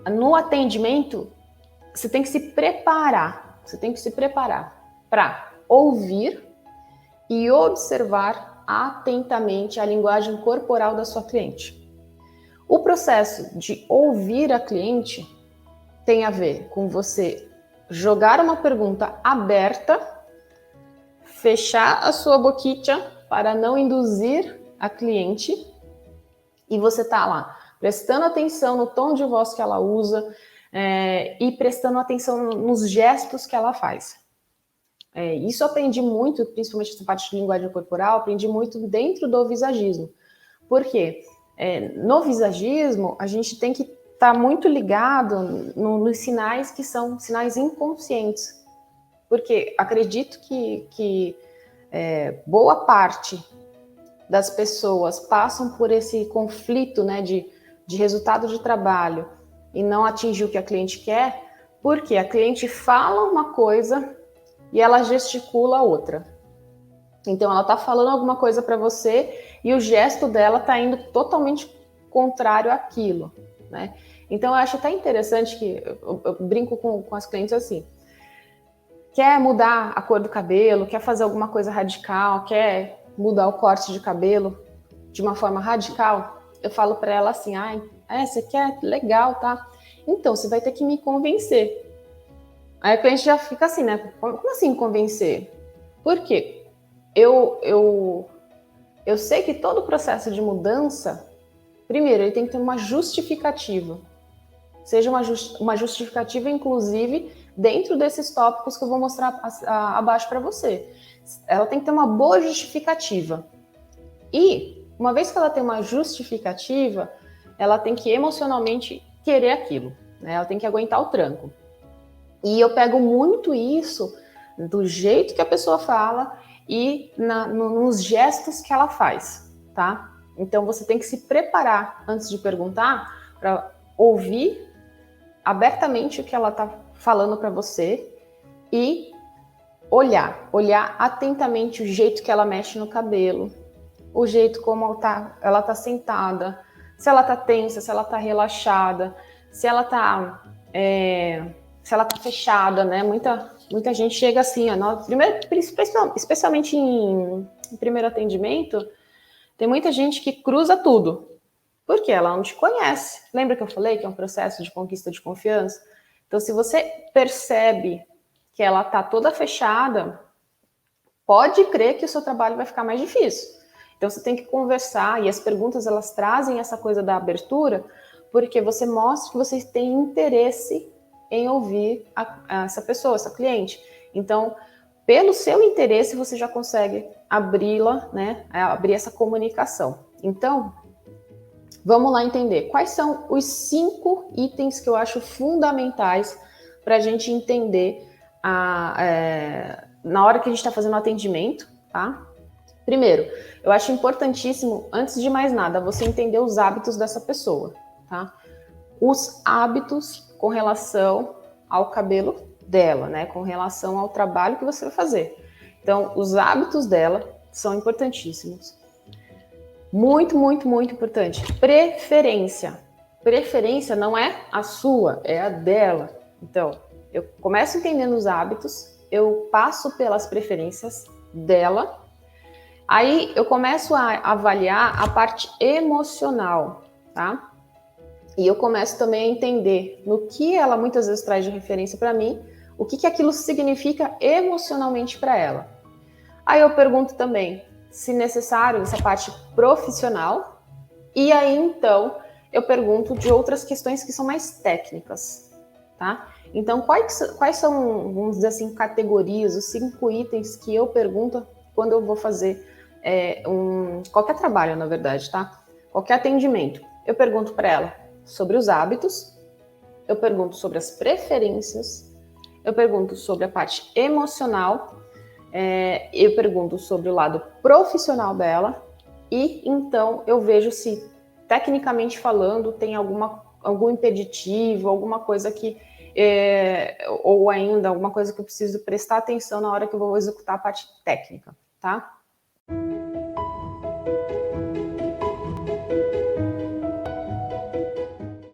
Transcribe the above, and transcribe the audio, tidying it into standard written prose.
No atendimento, você tem que se preparar para ouvir e observar atentamente a linguagem corporal da sua cliente. O processo de ouvir a cliente tem a ver com você jogar uma pergunta aberta, fechar a sua boquinha para não induzir a cliente, e você tá lá prestando atenção no tom de voz que ela usa e prestando atenção nos gestos que ela faz. Isso eu aprendi muito, principalmente essa parte de linguagem corporal, aprendi muito dentro do visagismo. Por quê? No visagismo, a gente tem que estar muito ligado nos sinais que são sinais inconscientes. Porque acredito que boa parte das pessoas passam por esse conflito, né, de resultado de trabalho e não atingir o que a cliente quer, porque a cliente fala uma coisa e ela gesticula outra. Então ela está falando alguma coisa para você e o gesto dela está indo totalmente contrário àquilo, né? Então eu acho até interessante que eu brinco com as clientes assim: quer mudar a cor do cabelo, quer fazer alguma coisa radical, quer mudar o corte de cabelo de uma forma radical, eu falo para ela assim: você quer? Legal, tá? Então, você vai ter que me convencer. Aí a cliente já fica assim, né? Como assim convencer? Por quê? Eu sei que todo processo de mudança, primeiro, ele tem que ter uma justificativa. Seja uma justificativa, inclusive, dentro desses tópicos que eu vou mostrar abaixo para você. Ela tem que ter uma boa justificativa. E, uma vez que ela tem uma justificativa, ela tem que emocionalmente querer aquilo, né? Ela tem que aguentar o tranco. E eu pego muito isso do jeito que a pessoa fala e nos gestos que ela faz, tá? Então, você tem que se preparar antes de perguntar para ouvir abertamente o que ela está falando para você e olhar atentamente o jeito que ela mexe no cabelo, o jeito como ela tá sentada, se ela tá tensa, se ela tá relaxada, se ela tá fechada, né? Muita gente chega assim, primeiro, especialmente em primeiro atendimento, tem muita gente que cruza tudo, porque ela não te conhece. Lembra que eu falei que é um processo de conquista de confiança? Então, se você percebe que ela tá toda fechada, pode crer que o seu trabalho vai ficar mais difícil. Então, você tem que conversar, e as perguntas, elas trazem essa coisa da abertura, porque você mostra que você tem interesse em ouvir essa pessoa, essa cliente. Então, pelo seu interesse, você já consegue abri-la, né? Abrir essa comunicação. Então, vamos lá entender quais são os 5 itens que eu acho fundamentais para a gente entender na hora que a gente está fazendo o atendimento, tá? Primeiro, eu acho importantíssimo, antes de mais nada, você entender os hábitos dessa pessoa, tá? Os hábitos com relação ao cabelo dela, né? Com relação ao trabalho que você vai fazer. Então, os hábitos dela são importantíssimos. Muito, muito, muito importante. Preferência. Preferência não é a sua, é a dela. Então, eu começo entendendo os hábitos, eu passo pelas preferências dela, aí eu começo a avaliar a parte emocional, tá? E eu começo também a entender no que ela muitas vezes traz de referência para mim, o que aquilo significa emocionalmente para ela. Aí eu pergunto também, se necessário, essa parte profissional, e aí então eu pergunto de outras questões que são mais técnicas, tá? Então, quais são, vamos dizer assim, categorias, os 5 itens que eu pergunto quando eu vou fazer qualquer trabalho, na verdade, tá? Qualquer atendimento. Eu pergunto para ela sobre os hábitos, eu pergunto sobre as preferências, eu pergunto sobre a parte emocional, eu pergunto sobre o lado profissional dela e então eu vejo se, tecnicamente falando, tem algum impeditivo, alguma coisa que ou ainda alguma coisa que eu preciso prestar atenção na hora que eu vou executar a parte técnica, tá?